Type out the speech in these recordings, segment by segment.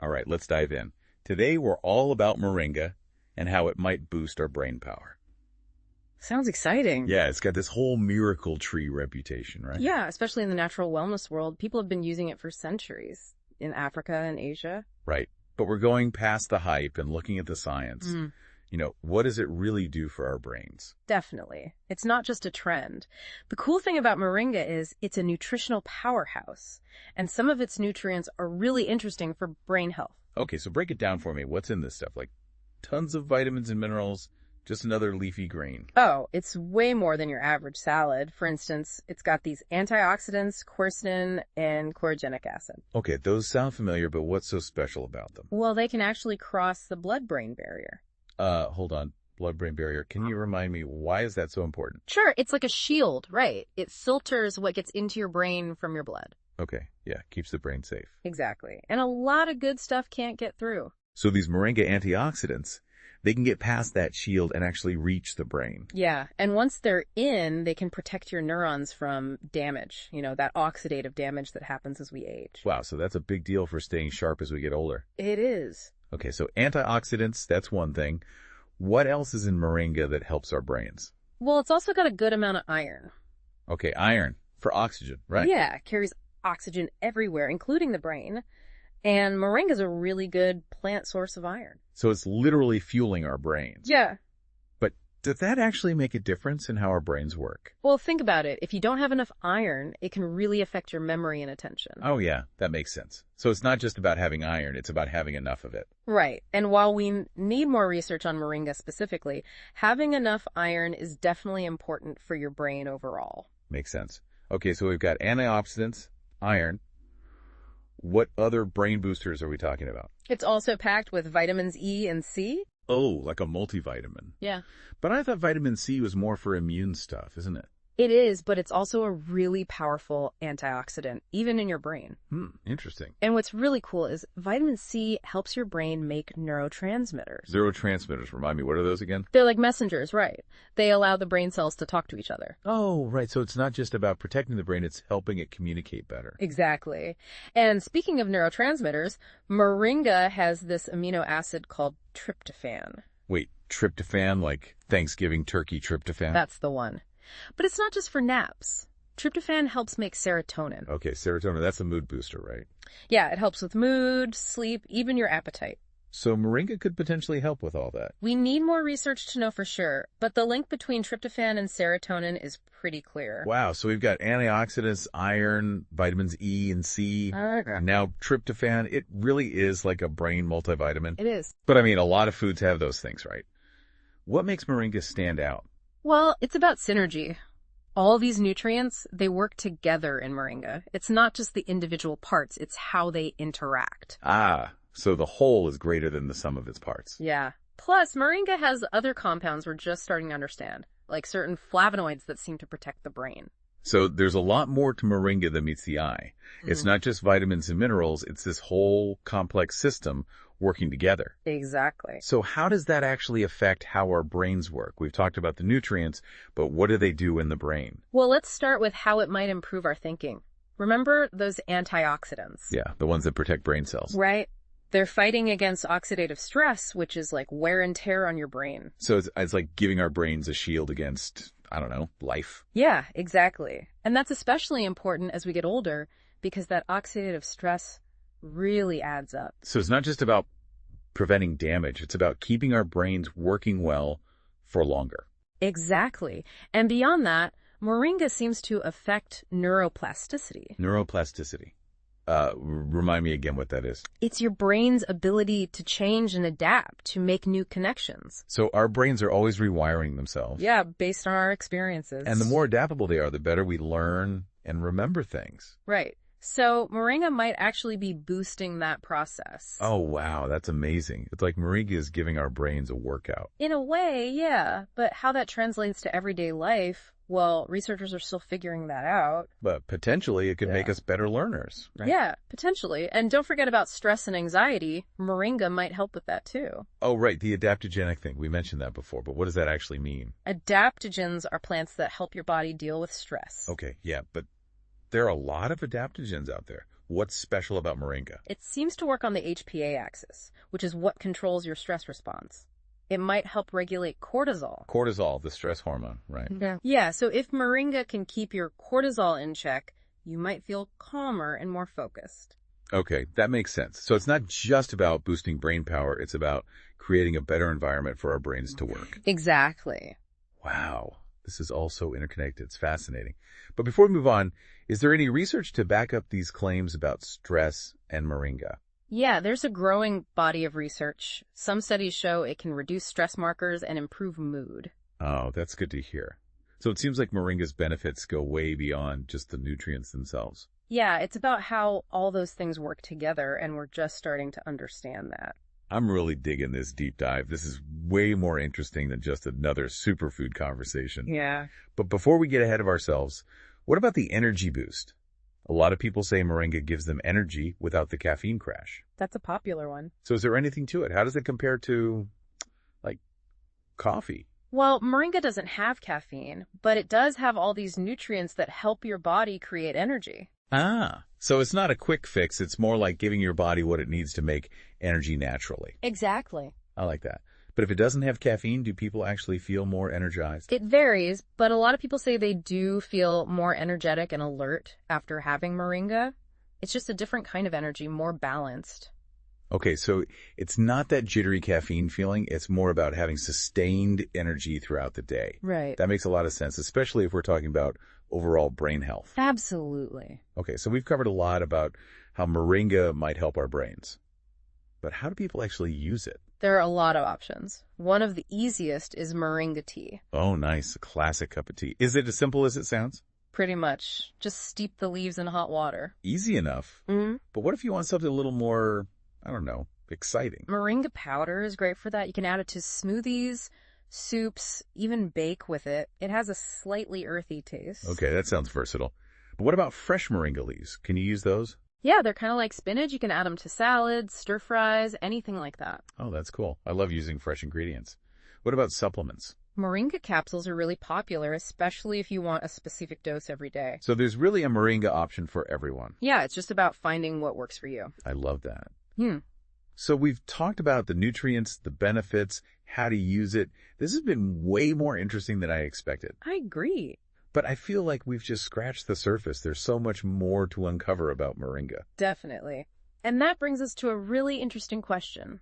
All right, let's dive in. Today, we're all about moringa and how it might boost our brain power. Sounds exciting. Yeah, it's got this whole miracle tree reputation, right? Yeah, especially in the natural wellness world. People have been using it for centuries in Africa and Asia. Right. But we're going past the hype and looking at the science. What does it really do for our brains? Definitely. It's not just a trend. The cool thing about moringa is it's a nutritional powerhouse, and some of its nutrients are really interesting for brain health. Okay, so break it down for me. What's in this stuff? Like tons of vitamins and minerals, just another leafy green. Oh, it's way more than your average salad. For instance, it's got these antioxidants, quercetin, and chlorogenic acid. Okay, those sound familiar, but what's so special about them? Well, they can actually cross the blood-brain barrier. Hold on. Blood-brain barrier. Can you remind me, why is that so important? Sure, it's like a shield, right? It filters what gets into your brain from your blood. Okay, yeah, keeps the brain safe. Exactly. And a lot of good stuff can't get through. So these moringa antioxidants, they can get past that shield and actually reach the brain. Yeah, and once they're in, they can protect your neurons from damage, that oxidative damage that happens as we age. Wow, so that's a big deal for staying sharp as we get older. It is. Okay, so antioxidants, that's one thing. What else is in moringa that helps our brains? Well, it's also got a good amount of iron. Okay, iron for oxygen, right? Yeah, it carries oxygen everywhere, including the brain. And moringa is a really good plant source of iron. So it's literally fueling our brains. Yeah. But does that actually make a difference in how our brains work? Well, think about it. If you don't have enough iron, it can really affect your memory and attention. Oh, yeah, that makes sense. So it's not just about having iron, it's about having enough of it. Right. And while we need more research on moringa specifically, having enough iron is definitely important for your brain overall. Makes sense. Okay, so we've got antioxidants, iron. What other brain boosters are we talking about? It's also packed with vitamins E and C. Oh, like a multivitamin. Yeah. But I thought vitamin C was more for immune stuff, isn't it? It is, but it's also a really powerful antioxidant, even in your brain. Interesting. And what's really cool is vitamin C helps your brain make neurotransmitters. Neurotransmitters, remind me, what are those again? They're like messengers, right? They allow the brain cells to talk to each other. Oh, right. So it's not just about protecting the brain, it's helping it communicate better. Exactly. And speaking of neurotransmitters, moringa has this amino acid called tryptophan. Wait, tryptophan, like Thanksgiving turkey tryptophan? That's the one. But it's not just for naps. Tryptophan helps make serotonin. Okay, serotonin, that's a mood booster, right? Yeah, it helps with mood, sleep, even your appetite. So moringa could potentially help with all that. We need more research to know for sure, but the link between tryptophan and serotonin is pretty clear. Wow, so we've got antioxidants, iron, vitamins E and C, and now tryptophan. It really is like a brain multivitamin. It is. But I mean, a lot of foods have those things, right? What makes moringa stand out? Well, it's about synergy. All these nutrients, they work together in moringa. It's not just the individual parts, it's how they interact. Ah, so the whole is greater than the sum of its parts. Yeah. Plus, moringa has other compounds we're just starting to understand, like certain flavonoids that seem to protect the brain. So there's a lot more to moringa than meets the eye. It's not just vitamins and minerals, it's this whole complex system working together. Exactly. So how does that actually affect how our brains work? We've talked about the nutrients, but what do they do in the brain? Well, let's start with how it might improve our thinking. Remember those antioxidants? Yeah, the ones that protect brain cells. Right. They're fighting against oxidative stress, which is like wear and tear on your brain. So it's like giving our brains a shield against, I don't know, life. Yeah, exactly. And that's especially important as we get older because that oxidative stress really adds up. So it's not just about preventing damage. It's about keeping our brains working well for longer. Exactly. And beyond that, moringa seems to affect neuroplasticity. Neuroplasticity. Remind me again what that is. It's your brain's ability to change and adapt, to make new connections. So our brains are always rewiring themselves. Yeah, based on our experiences. And the more adaptable they are, the better we learn and remember things. Right. So moringa might actually be boosting that process. Oh, wow. That's amazing. It's like moringa is giving our brains a workout. In a way, yeah. But how that translates to everyday life, well, researchers are still figuring that out. But potentially it could make us better learners, right? Yeah, potentially. And don't forget about stress and anxiety. Moringa might help with that too. Oh, right. The adaptogenic thing. We mentioned that before, but what does that actually mean? Adaptogens are plants that help your body deal with stress. Okay, yeah, but there are a lot of adaptogens out there. What's special about Moringa? It seems to work on the HPA axis, which is what controls your stress response. It might help regulate cortisol. Cortisol, the stress hormone, right? Yeah, so if Moringa can keep your cortisol in check, you might feel calmer and more focused. Okay, that makes sense. So it's not just about boosting brain power, it's about creating a better environment for our brains to work. Exactly. Wow, this is all so interconnected. It's fascinating. But before we move on, is there any research to back up these claims about stress and Moringa? Yeah, there's a growing body of research. Some studies show it can reduce stress markers and improve mood. Oh, that's good to hear. So it seems like Moringa's benefits go way beyond just the nutrients themselves. Yeah, it's about how all those things work together, and we're just starting to understand that. I'm really digging this deep dive. This is way more interesting than just another superfood conversation. Yeah. But before we get ahead of ourselves, what about the energy boost? A lot of people say Moringa gives them energy without the caffeine crash. That's a popular one. So is there anything to it? How does it compare to, like, coffee? Well, Moringa doesn't have caffeine, but it does have all these nutrients that help your body create energy. Ah, so it's not a quick fix. It's more like giving your body what it needs to make energy naturally. Exactly. I like that. But if it doesn't have caffeine, do people actually feel more energized? It varies, but a lot of people say they do feel more energetic and alert after having Moringa. It's just a different kind of energy, more balanced. Okay, so it's not that jittery caffeine feeling. It's more about having sustained energy throughout the day. Right. That makes a lot of sense, especially if we're talking about overall brain health. Absolutely. Okay, so we've covered a lot about how Moringa might help our brains. But how do people actually use it? There are a lot of options. One of the easiest is Moringa tea. Oh, nice. A classic cup of tea. Is it as simple as it sounds? Pretty much. Just steep the leaves in hot water. Easy enough. Mm-hmm. But what if you want something a little more, I don't know, exciting? Moringa powder is great for that. You can add it to smoothies, soups, even bake with it. It has a slightly earthy taste. Okay, that sounds versatile. But what about fresh Moringa leaves? Can you use those? Yeah, they're kind of like spinach. You can add them to salads, stir fries, anything like that. Oh, that's cool. I love using fresh ingredients. What about supplements? Moringa capsules are really popular, especially if you want a specific dose every day. So there's really a Moringa option for everyone. Yeah, it's just about finding what works for you. I love that. Hmm. So we've talked about the nutrients, the benefits, how to use it. This has been way more interesting than I expected. I agree. But I feel like we've just scratched the surface. There's so much more to uncover about Moringa. Definitely. And that brings us to a really interesting question.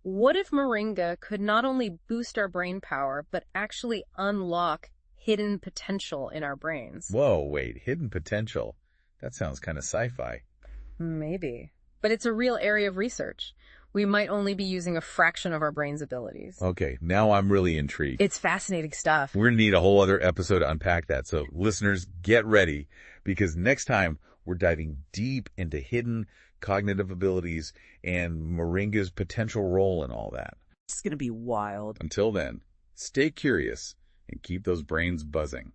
What if Moringa could not only boost our brain power, but actually unlock hidden potential in our brains? Whoa, wait, hidden potential. That sounds kind of sci-fi. Maybe. But it's a real area of research. We might only be using a fraction of our brain's abilities. Okay, now I'm really intrigued. It's fascinating stuff. We're going to need a whole other episode to unpack that. So listeners, get ready, because next time we're diving deep into hidden cognitive abilities and Moringa's potential role in all that. It's going to be wild. Until then, stay curious and keep those brains buzzing.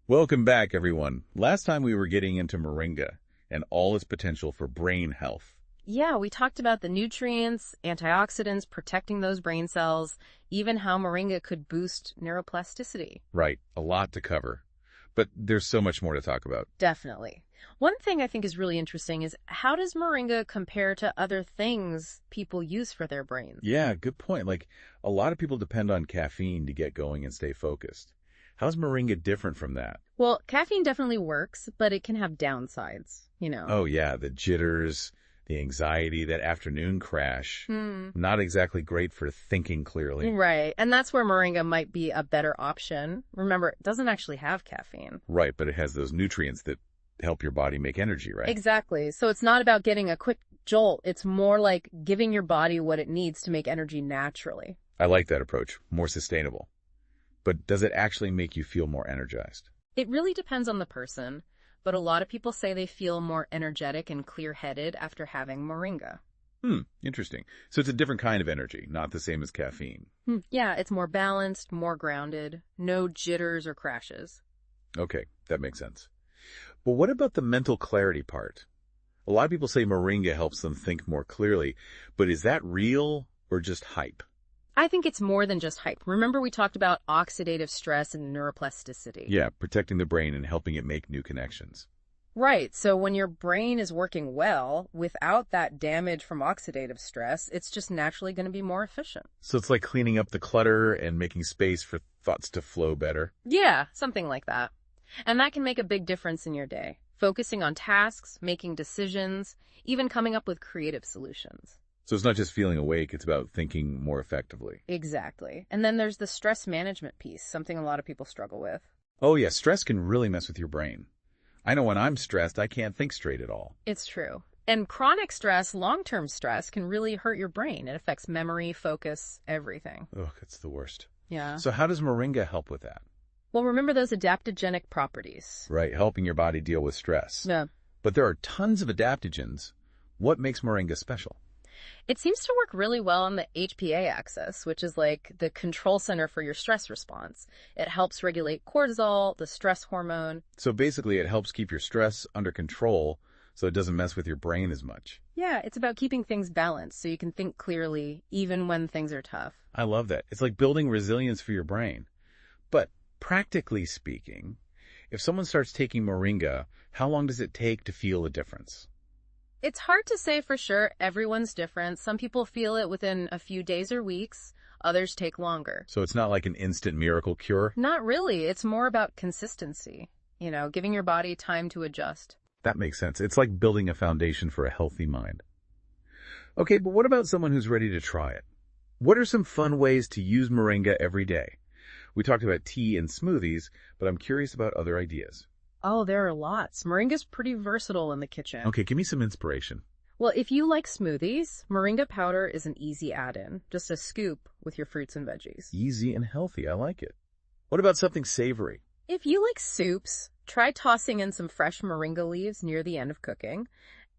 Welcome back, everyone. Last time we were getting into Moringa and all its potential for brain health. Yeah, we talked about the nutrients, antioxidants, protecting those brain cells, even how Moringa could boost neuroplasticity. Right, a lot to cover. But there's so much more to talk about. Definitely. One thing I think is really interesting is how does Moringa compare to other things people use for their brains? Yeah, good point. Like, a lot of people depend on caffeine to get going and stay focused. How's Moringa different from that? Well, caffeine definitely works, but it can have downsides, you know. Oh, yeah, the jitters, the anxiety, that afternoon crash. Not exactly great for thinking clearly. Right. And that's where Moringa might be a better option. Remember, it doesn't actually have caffeine. Right, but it has those nutrients that help your body make energy, right? Exactly. So it's not about getting a quick jolt. It's more like giving your body what it needs to make energy naturally. I like that approach. More sustainable. But does it actually make you feel more energized? It really depends on the person, but a lot of people say they feel more energetic and clear-headed after having Moringa. Interesting. So it's a different kind of energy, not the same as caffeine. Yeah, it's more balanced, more grounded, no jitters or crashes. Okay, that makes sense. But what about the mental clarity part? A lot of people say Moringa helps them think more clearly, but is that real or just hype? I think it's more than just hype. Remember we talked about oxidative stress and neuroplasticity? Yeah, protecting the brain and helping it make new connections. Right. So when your brain is working well, without that damage from oxidative stress, it's just naturally going to be more efficient. So it's like cleaning up the clutter and making space for thoughts to flow better. Yeah, something like that. And that can make a big difference in your day. Focusing on tasks, making decisions, even coming up with creative solutions. So it's not just feeling awake, it's about thinking more effectively. Exactly. And then there's the stress management piece, something a lot of people struggle with. Oh yeah, stress can really mess with your brain. I know when I'm stressed, I can't think straight at all. It's true. And chronic stress, long-term stress, can really hurt your brain. It affects memory, focus, everything. Ugh, it's the worst. Yeah. So how does Moringa help with that? Well, remember those adaptogenic properties. Right, helping your body deal with stress. Yeah. But there are tons of adaptogens. What makes Moringa special? It seems to work really well on the HPA axis, which is like the control center for your stress response. It helps regulate cortisol, the stress hormone. So basically it helps keep your stress under control so it doesn't mess with your brain as much. Yeah, it's about keeping things balanced so you can think clearly even when things are tough. I love that. It's like building resilience for your brain. But practically speaking, if someone starts taking Moringa, how long does it take to feel a difference? It's hard to say for sure. Everyone's different. Some people feel it within a few days or weeks. Others take longer. So it's not like an instant miracle cure? Not really. It's more about consistency. Giving your body time to adjust. That makes sense. It's like building a foundation for a healthy mind. Okay, but what about someone who's ready to try it? What are some fun ways to use Moringa every day? We talked about tea and smoothies, but I'm curious about other ideas. Oh, there are lots. Moringa's pretty versatile in the kitchen. Okay, give me some inspiration. Well, if you like smoothies, Moringa powder is an easy add-in. Just a scoop with your fruits and veggies. Easy and healthy. I like it. What about something savory? If you like soups, try tossing in some fresh Moringa leaves near the end of cooking.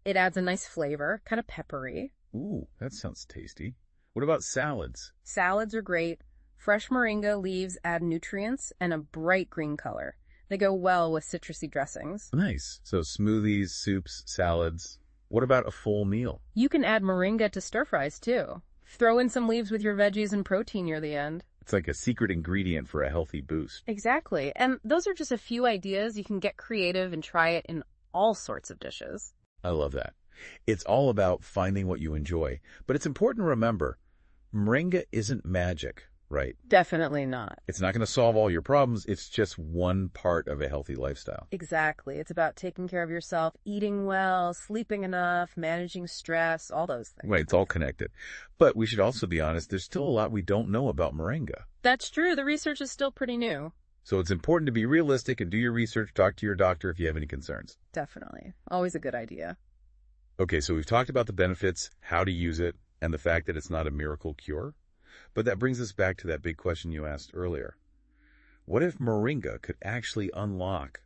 It adds a nice flavor, kind of peppery. Ooh, that sounds tasty. What about salads? Salads are great. Fresh Moringa leaves add nutrients and a bright green color. They go well with citrusy dressings. Nice. So smoothies, soups, salads. What about a full meal? You can add Moringa to stir fries too. Throw in some leaves with your veggies and protein near the end. It's like a secret ingredient for a healthy boost. Exactly. And those are just a few ideas. You can get creative and try it in all sorts of dishes. I love that. It's all about finding what you enjoy. But it's important to remember, Moringa isn't magic, right? Definitely not. It's not going to solve all your problems. It's just one part of a healthy lifestyle. Exactly. It's about taking care of yourself, eating well, sleeping enough, managing stress, all those things. Right, it's all connected. But we should also be honest, there's still a lot we don't know about Moringa. That's true. The research is still pretty new. So it's important to be realistic and do your research. Talk to your doctor if you have any concerns. Definitely. Always a good idea. Okay, so we've talked about the benefits, how to use it, and the fact that it's not a miracle cure. But that brings us back to that big question you asked earlier. What if Moringa could actually unlock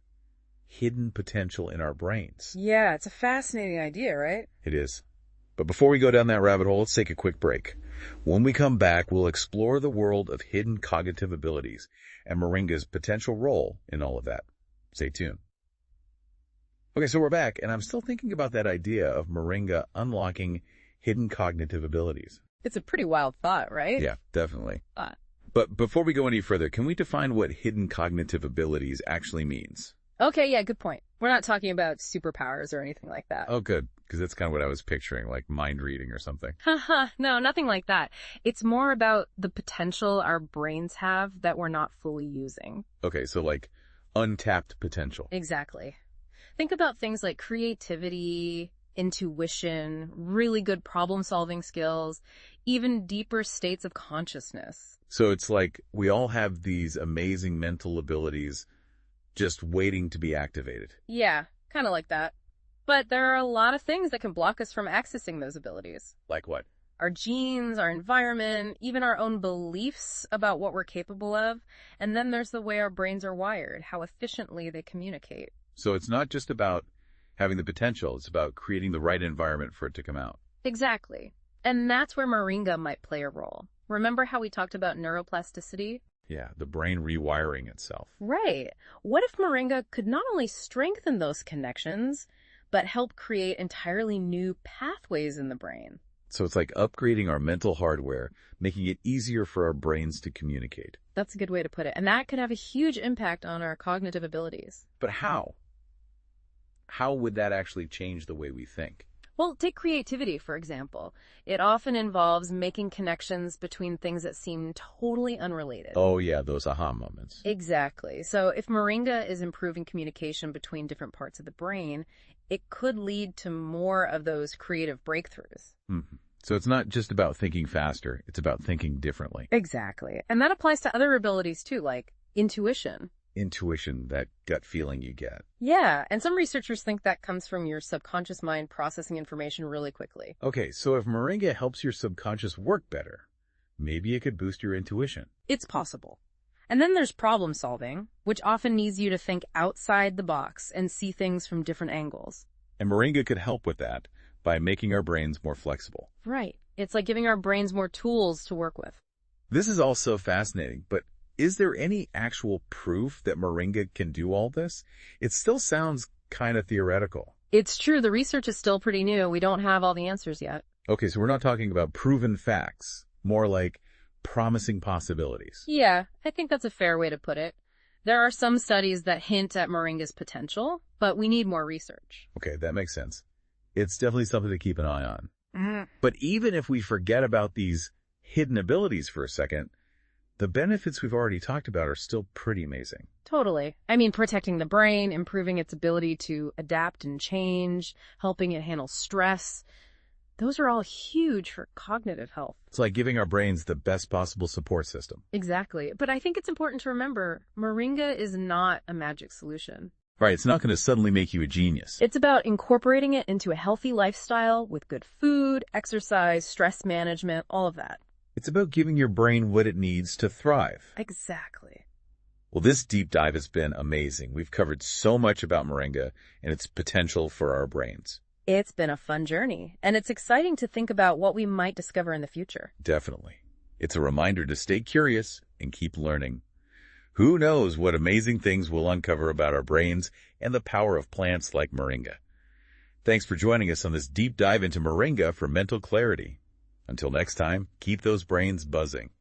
hidden potential in our brains? Yeah, it's a fascinating idea, right? It is. But before we go down that rabbit hole, let's take a quick break. When we come back, we'll explore the world of hidden cognitive abilities and Moringa's potential role in all of that. Stay tuned. Okay, so we're back, and I'm still thinking about that idea of Moringa unlocking hidden cognitive abilities. It's a pretty wild thought, right? Yeah, definitely. But before we go any further, can we define what hidden cognitive abilities actually means? Okay, yeah, good point. We're not talking about superpowers or anything like that. Oh, good, because that's kind of what I was picturing, like mind reading or something. Haha, no, nothing like that. It's more about the potential our brains have that we're not fully using. Okay, so like untapped potential. Exactly. Think about things like creativity, intuition, really good problem-solving skills, even deeper states of consciousness. So it's like we all have these amazing mental abilities just waiting to be activated. Yeah, kind of like that. But there are a lot of things that can block us from accessing those abilities. Like what? Our genes, our environment, even our own beliefs about what we're capable of. And then there's the way our brains are wired, how efficiently they communicate. So it's not just about having the potential, it's about creating the right environment for it to come out. Exactly. And that's where Moringa might play a role. Remember how we talked about neuroplasticity? Yeah, the brain rewiring itself. Right. What if Moringa could not only strengthen those connections, but help create entirely new pathways in the brain? So it's like upgrading our mental hardware, making it easier for our brains to communicate. That's a good way to put it. And that could have a huge impact on our cognitive abilities. But how? how would that actually change the way we think? Well, take creativity, for example. It often involves making connections between things that seem totally unrelated. Oh, yeah, those aha moments. Exactly. So if moringa is improving communication between different parts of the brain, it could lead to more of those creative breakthroughs. So it's not just about thinking faster, it's about thinking differently. Exactly. And that applies to other abilities too, like intuition. Intuition, that gut feeling you get. Yeah, and some researchers think that comes from your subconscious mind processing information really quickly. Okay, so if Moringa helps your subconscious work better, maybe it could boost your intuition. It's possible. And then there's problem solving, which often needs you to think outside the box and see things from different angles. And Moringa could help with that by making our brains more flexible. Right. It's like giving our brains more tools to work with. This is all so fascinating, but is there any actual proof that Moringa can do all this? It still sounds kind of theoretical. It's true, the research is still pretty new. We don't have all the answers yet. Okay, so we're not talking about proven facts, more like promising possibilities. Yeah, I think that's a fair way to put it. There are some studies that hint at moringa's potential, but we need more research. Okay, that makes sense. It's definitely something to keep an eye on. But even if we forget about these hidden abilities for a second, the benefits we've already talked about are still pretty amazing. Totally. I mean, protecting the brain, improving its ability to adapt and change, helping it handle stress. Those are all huge for cognitive health. It's like giving our brains the best possible support system. Exactly. But I think it's important to remember, moringa is not a magic solution. Right, it's not going to suddenly make you a genius. It's about incorporating it into a healthy lifestyle with good food, exercise, stress management, all of that. It's about giving your brain what it needs to thrive. Exactly. Well, this deep dive has been amazing. We've covered so much about moringa and its potential for our brains. It's been a fun journey, and it's exciting to think about what we might discover in the future. Definitely. It's a reminder to stay curious and keep learning. Who knows what amazing things we'll uncover about our brains and the power of plants like moringa. Thanks for joining us on this deep dive into moringa for mental clarity. Until next time, keep those brains buzzing.